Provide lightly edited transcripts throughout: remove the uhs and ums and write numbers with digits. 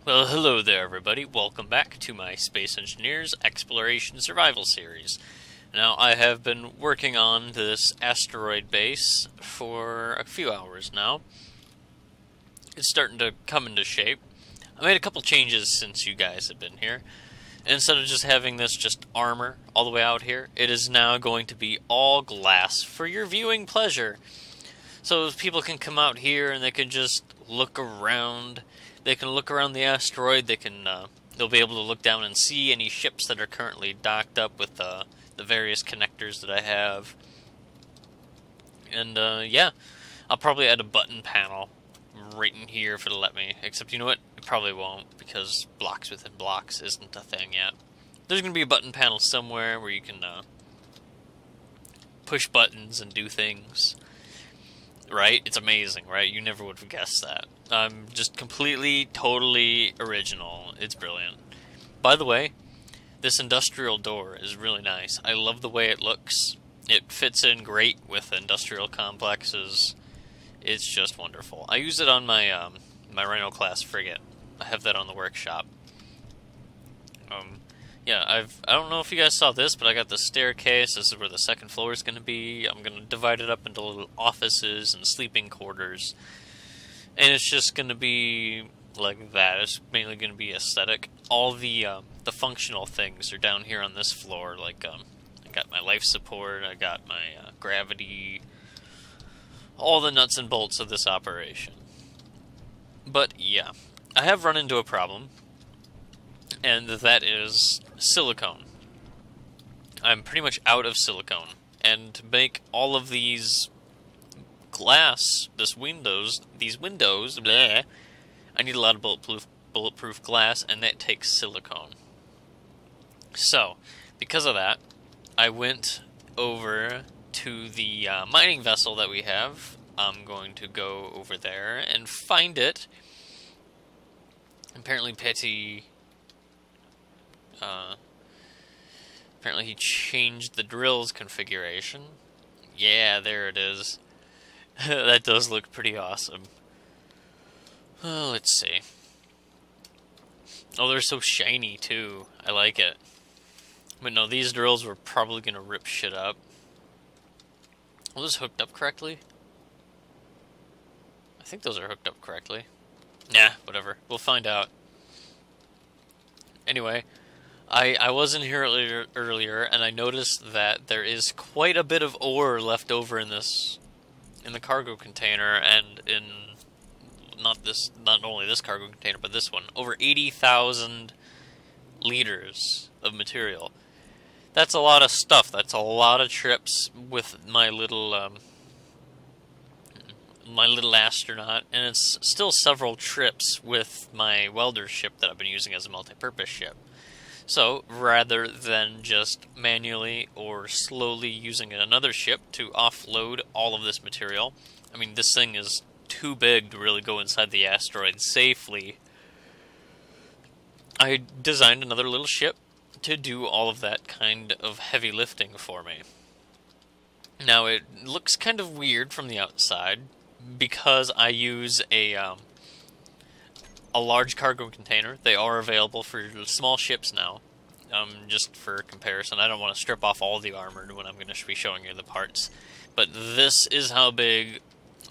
Well, hello there, everybody. Welcome back to my Space Engineers Exploration Survival series. Now, I have been working on this asteroid base for a few hours now. It's starting to come into shape. I made a couple changes since you guys have been here. Instead of just having this just armor all the way out here, it is now going to be all glass for your viewing pleasure. So people can come out here and they can just look around. They can look around the asteroid. They'll be able to look down and see any ships that are currently docked up with the various connectors that I have. And yeah, I'll probably add a button panel right in here if it'll let me. Except you know what? It probably won't because blocks within blocks isn't a thing yet. There's going to be a button panel somewhere where you can push buttons and do things. Right? It's amazing, right? You never would have guessed that. I'm just completely, totally original. It's brilliant. By the way, this industrial door is really nice. I love the way it looks. It fits in great with industrial complexes. It's just wonderful. I use it on my my Rhino class frigate. I have that on the workshop. Yeah, I don't know if you guys saw this, but I got the staircase. This is where the second floor is going to be. I'm going to divide it up into little offices and sleeping quarters. And it's just going to be like that. It's mainly going to be aesthetic. All the functional things are down here on this floor. Like, I got my life support, I got my gravity, all the nuts and bolts of this operation. But, yeah, I have run into a problem. And that is silicone. I'm pretty much out of silicone. And to make all of these glass, these windows, bleh, I need a lot of bulletproof glass, and that takes silicone. So, because of that, I went over to the mining vessel that we have. I'm going to go over there and find it. Apparently apparently he changed the drill's configuration. Yeah, there it is. That does look pretty awesome. Oh, let's see. Oh, they're so shiny, too. I like it. But no, these drills were probably going to rip shit up. Are those hooked up correctly? I think those are hooked up correctly. Nah, whatever. We'll find out. Anyway, I was in here earlier, and I noticed that there is quite a bit of ore left over in the cargo container, and in not only this cargo container, but this one. Over 80,000 liters of material. That's a lot of stuff. That's a lot of trips with my little astronaut, and it's still several trips with my welder ship that I've been using as a multi-purpose ship. So, rather than just manually or slowly using another ship to offload all of this material, I mean, this thing is too big to really go inside the asteroid safely, I designed another little ship to do all of that kind of heavy lifting for me. Now, it looks kind of weird from the outside, because I use a large cargo container. They are available for small ships now. Just for comparison, I don't want to strip off all the armor when I'm going to be showing you the parts. But this is how big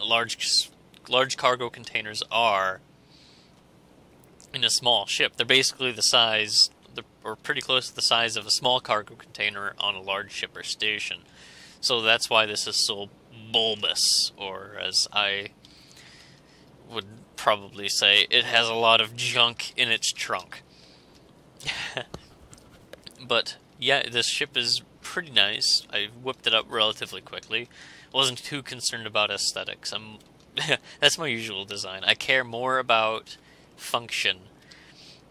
large cargo containers are in a small ship. They're basically the size, or pretty close to the size of a small cargo container on a large ship or station. So that's why this is so bulbous, or as I would probably say, it has a lot of junk in its trunk. But yeah, this ship is pretty nice. I whipped it up relatively quickly. Wasn't too concerned about aesthetics. That's my usual design. I care more about function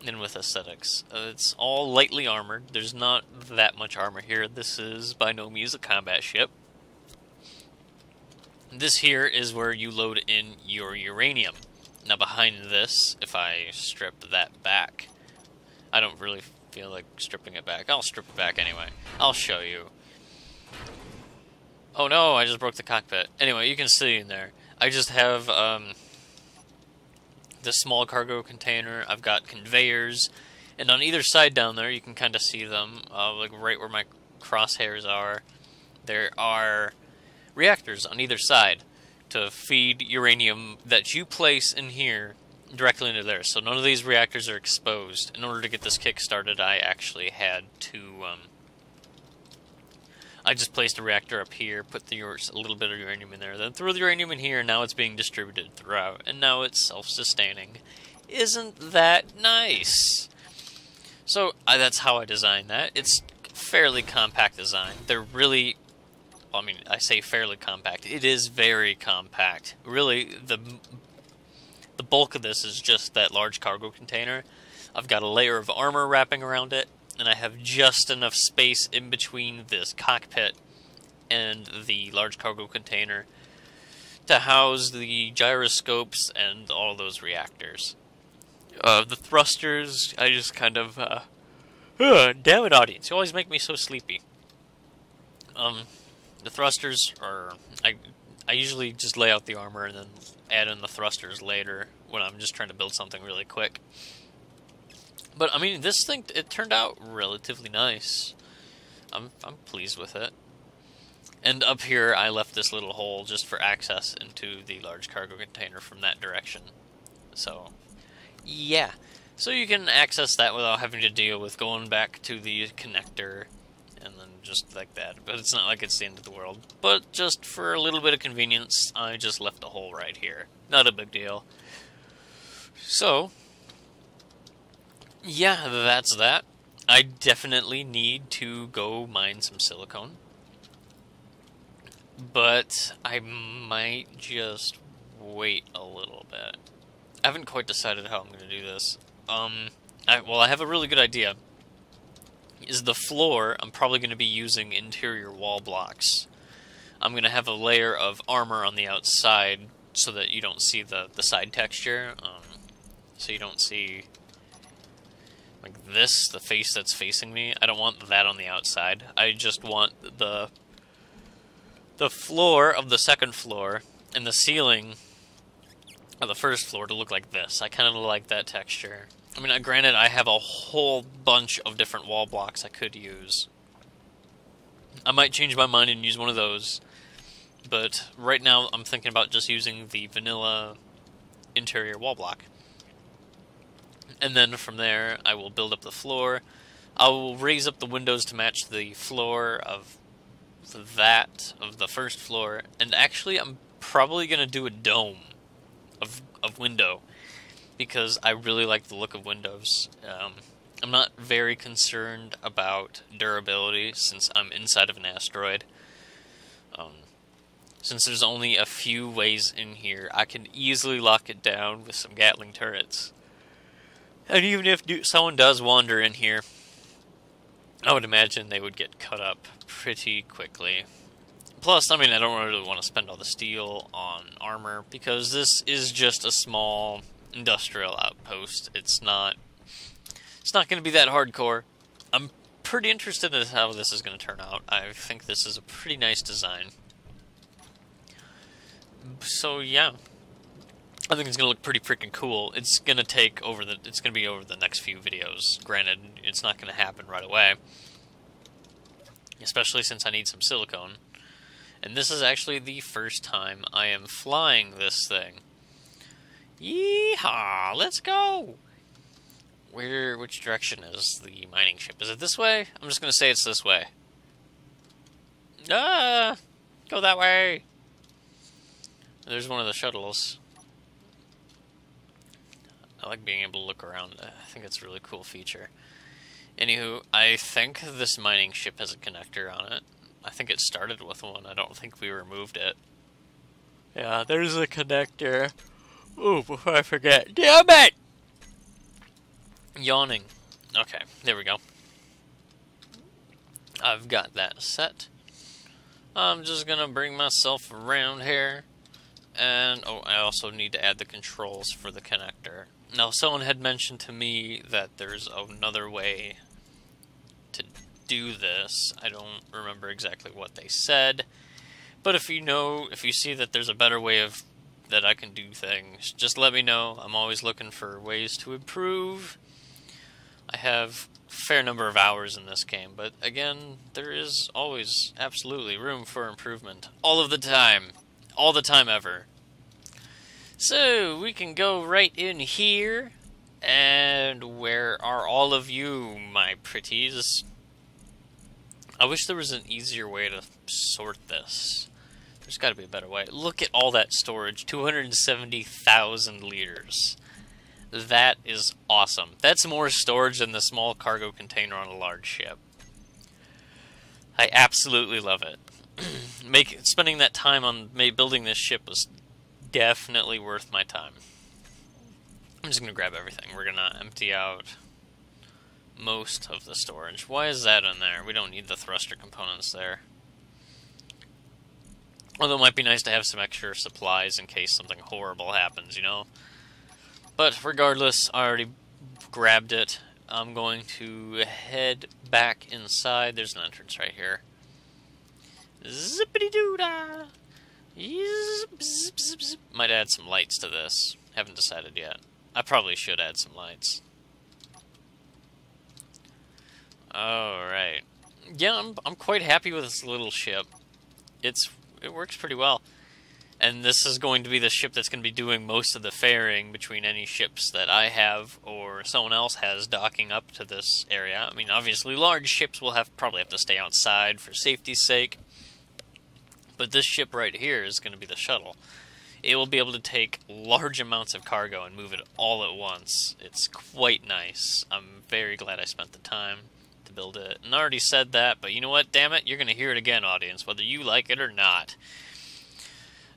than with aesthetics. It's all lightly armored. There's not that much armor here. This is by no means a combat ship. This here is where you load in your uranium. Now behind this, if I strip that back, I don't really feel like stripping it back. I'll strip it back anyway. I'll show you. Oh no, I just broke the cockpit. Anyway, you can see in there. I just have this small cargo container. I've got conveyors, and on either side down there, you can kind of see them, like right where my crosshairs are. There are reactors on either side to feed uranium that you place in here directly into there. So none of these reactors are exposed. In order to get this kick started, I actually had to... I just placed a reactor up here, put a little bit of uranium in there, then threw the uranium in here, and now it's being distributed throughout, and now it's self-sustaining. Isn't that nice? So that's how I designed that. It's fairly compact design. They're really... I mean, I say fairly compact. It is very compact. Really, the bulk of this is just that large cargo container. I've got a layer of armor wrapping around it, and I have just enough space in between this cockpit and the large cargo container to house the gyroscopes and all those reactors. The thrusters, I just kind of... damn it, audience. You always make me so sleepy. The thrusters are... I usually just lay out the armor and then add in the thrusters later when I'm just trying to build something really quick. But, I mean, this thing, it turned out relatively nice. I'm pleased with it. And up here, I left this little hole just for access into the large cargo container from that direction. So, yeah. So you can access that without having to deal with going back to the connector and then just like that. But it's not like it's the end of the world. But just for a little bit of convenience, I just left a hole right here. Not a big deal. So... yeah, that's that. I definitely need to go mine some silicone. But I might just wait a little bit. I haven't quite decided how I'm going to do this. I have a really good idea. Is the floor, I'm probably going to be using interior wall blocks. I'm going to have a layer of armor on the outside so that you don't see the side texture. So you don't see... like this, the face that's facing me. I don't want that on the outside. I just want the floor of the second floor and the ceiling of the first floor to look like this. I kind of like that texture. I mean, granted, I have a whole bunch of different wall blocks I could use. I might change my mind and use one of those. But right now, I'm thinking about just using the vanilla interior wall block. And then from there, I will build up the floor. I will raise up the windows to match the floor of the first floor. And actually, I'm probably going to do a dome of window, because I really like the look of windows. I'm not very concerned about durability since I'm inside of an asteroid. Since there's only a few ways in here, I can easily lock it down with some Gatling turrets. And even if someone does wander in here, I would imagine they would get cut up pretty quickly. Plus, I mean, I don't really want to spend all the steel on armor, because this is just a small industrial outpost. It's not going to be that hardcore. I'm pretty interested in how this is going to turn out. I think this is a pretty nice design. So, yeah. I think it's going to look pretty freaking cool. It's going to be over the next few videos. Granted, it's not going to happen right away. Especially since I need some silicone. And this is actually the first time I am flying this thing. Yeehaw! Let's go! Which direction is the mining ship? Is it this way? I'm just going to say it's this way. Ah! Go that way! There's one of the shuttles. I like being able to look around. I think it's a really cool feature. Anywho, I think this mining ship has a connector on it. I think it started with one. I don't think we removed it. Yeah, there's a connector. Ooh, before I forget. Damn it! Yawning. Okay, there we go. I've got that set. I'm just gonna bring myself around here. And, oh, I also need to add the controls for the connector. Now, someone had mentioned to me that there's another way to do this. I don't remember exactly what they said. But if you see that there's a better way of that I can do things, just let me know. I'm always looking for ways to improve. I have a fair number of hours in this game, but again, there is always absolutely room for improvement. All of the time. All the time ever. So, we can go right in here. And where are all of you, my pretties? I wish there was an easier way to sort this. There's got to be a better way. Look at all that storage. 270,000 liters. That is awesome. That's more storage than the small cargo container on a large ship. I absolutely love it. Spending that time on building this ship was definitely worth my time. I'm just going to grab everything. We're going to empty out most of the storage. Why is that in there? We don't need the thruster components there. Although it might be nice to have some extra supplies in case something horrible happens, you know? But regardless, I already grabbed it. I'm going to head back inside. There's an entrance right here. Zippity-doo-dah! Zip, zip, zip, zip. Might add some lights to this. Haven't decided yet. I probably should add some lights. Alright. Yeah, I'm quite happy with this little ship. It works pretty well. And this is going to be the ship that's going to be doing most of the ferrying between any ships that I have or someone else has docking up to this area. I mean, obviously large ships will probably have to stay outside for safety's sake. But this ship right here is going to be the shuttle. It will be able to take large amounts of cargo and move it all at once. It's quite nice. I'm very glad I spent the time to build it. And I already said that, but you know what? Damn it, you're going to hear it again, audience, whether you like it or not.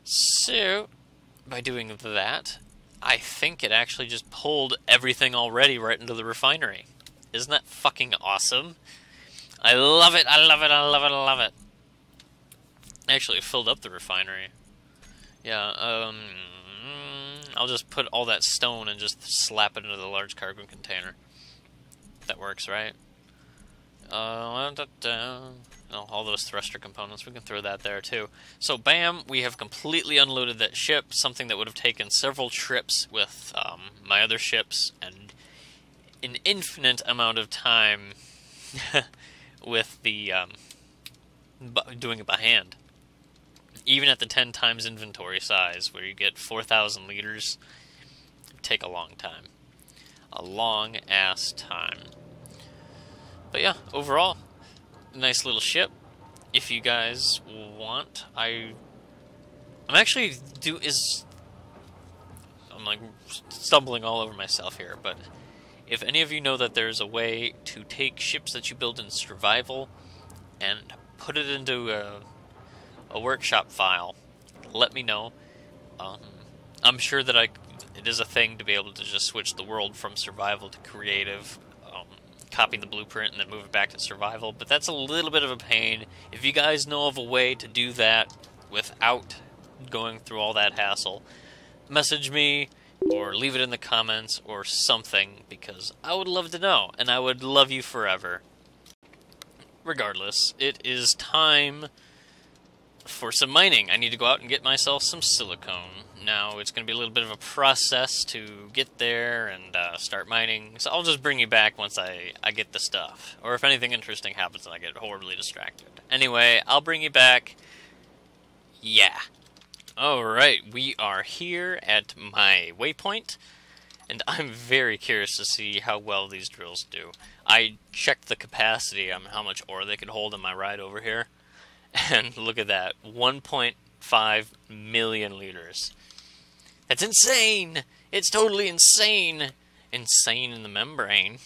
So, by doing that, I think it actually just pulled everything already right into the refinery. Isn't that fucking awesome? I love it, I love it, I love it, I love it. Actually, it filled up the refinery. Yeah, I'll just put all that stone and just slap it into the large cargo container. That works, right? All those thruster components, we can throw that there too. So, bam, we have completely unloaded that ship, something that would have taken several trips with my other ships, and an infinite amount of time with the doing it by hand. Even at the 10 times inventory size, where you get 4,000 liters, it would take a long time. A long-ass time. But yeah, overall, nice little ship. If you guys want, I'm actually I'm like stumbling all over myself here, but if any of you know that there's a way to take ships that you build in survival and put it into a workshop file, let me know. I'm sure that it is a thing to be able to just switch the world from survival to creative, copy the blueprint and then move it back to survival, but that's a little bit of a pain. If you guys know of a way to do that without going through all that hassle, message me or leave it in the comments or something, because I would love to know, and I would love you forever. Regardless, it is time for some mining. I need to go out and get myself some silicone. Now, it's going to be a little bit of a process to get there and start mining, so I'll just bring you back once I get the stuff. Or if anything interesting happens and I get horribly distracted. Anyway, I'll bring you back. Yeah. Alright, we are here at my waypoint, and I'm very curious to see how well these drills do. I checked the capacity on how much ore they could hold in my ride over here. And look at that, 1.5 million liters. That's insane! It's totally insane! Insane in the membrane.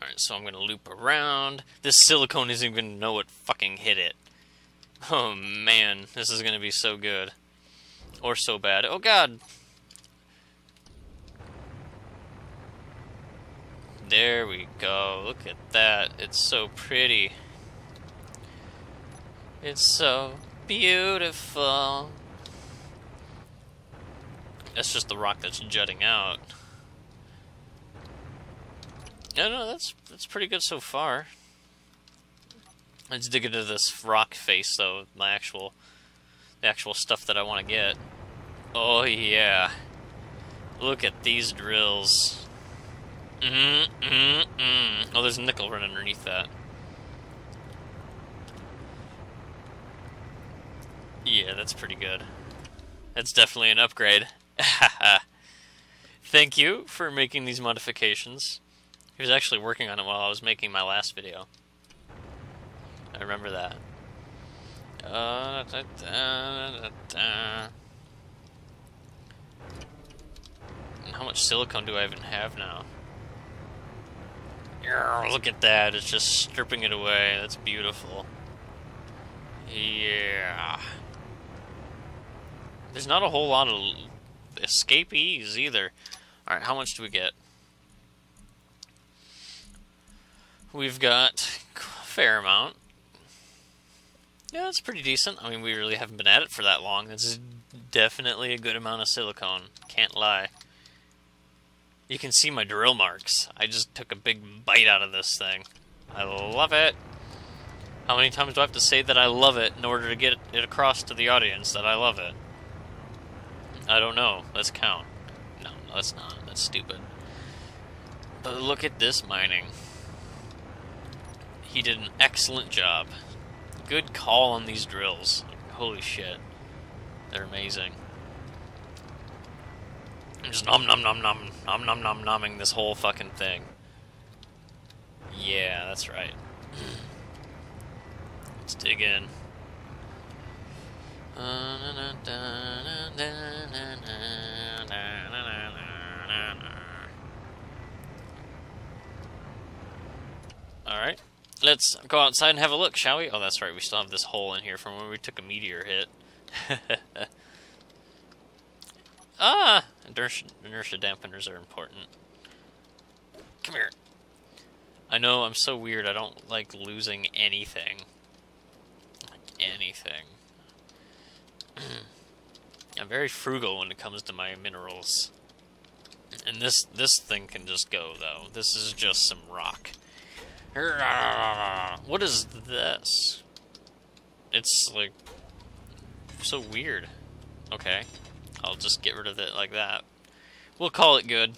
Alright, so I'm gonna loop around. This silicone isn't even gonna know what fucking hit it. Oh man, this is gonna be so good. Or so bad. Oh god! There we go, look at that. It's so pretty. It's so beautiful. That's just the rock that's jutting out. Yeah, no, that's pretty good so far. Let's dig into this rock face, though, my actual the actual stuff that I want to get. Oh yeah. Look at these drills. Oh, there's a nickel right underneath that. Yeah, that's pretty good. That's definitely an upgrade. Thank you for making these modifications. He was actually working on it while I was making my last video. I remember that. And how much silicone do I even have now? Look at that, it's just stripping it away. That's beautiful. Yeah. There's not a whole lot of escapees either. Alright, how much do we get? We've got a fair amount. Yeah, that's pretty decent. I mean, we really haven't been at it for that long. That's definitely a good amount of silicone. Can't lie. You can see my drill marks. I just took a big bite out of this thing. I love it. How many times do I have to say that I love it in order to get it across to the audience that I love it? I don't know. Let's count. No, that's not. That's stupid. But look at this mining. He did an excellent job. Good call on these drills. Holy shit. They're amazing. I'm just nomming this whole fucking thing. Yeah, that's right. Let's dig in. Alright. Let's go outside and have a look, shall we? Oh, that's right. We still have this hole in here from when we took a meteor hit. Ah! Inertia dampeners are important. Come here. I know, I'm so weird. I don't like losing anything. Like, anything. I'm very frugal when it comes to my minerals. And this thing can just go, though. This is just some rock. What is this? It's, like, so weird. Okay. I'll just get rid of it like that. We'll call it good.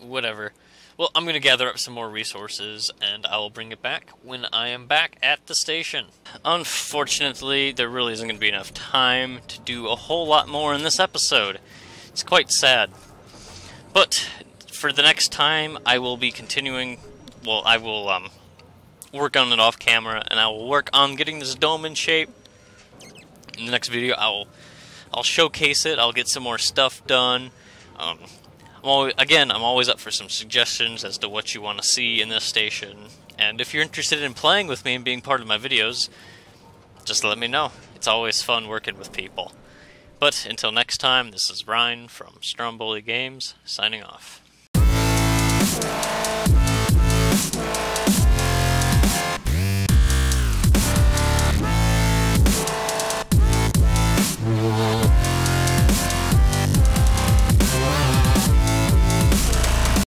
Whatever. Well, I'm going to gather up some more resources, and I will bring it back when I am back at the station. Unfortunately, there really isn't going to be enough time to do a whole lot more in this episode. It's quite sad. But for the next time, I will be continuing... Well, I will work on it off camera, and I will work on getting this dome in shape. In the next video, I'll showcase it. I'll get some more stuff done. I'm always up for some suggestions as to what you want to see in this station. And if you're interested in playing with me and being part of my videos, just let me know. It's always fun working with people. But until next time, this is Ryan from Stromboli Games, signing off.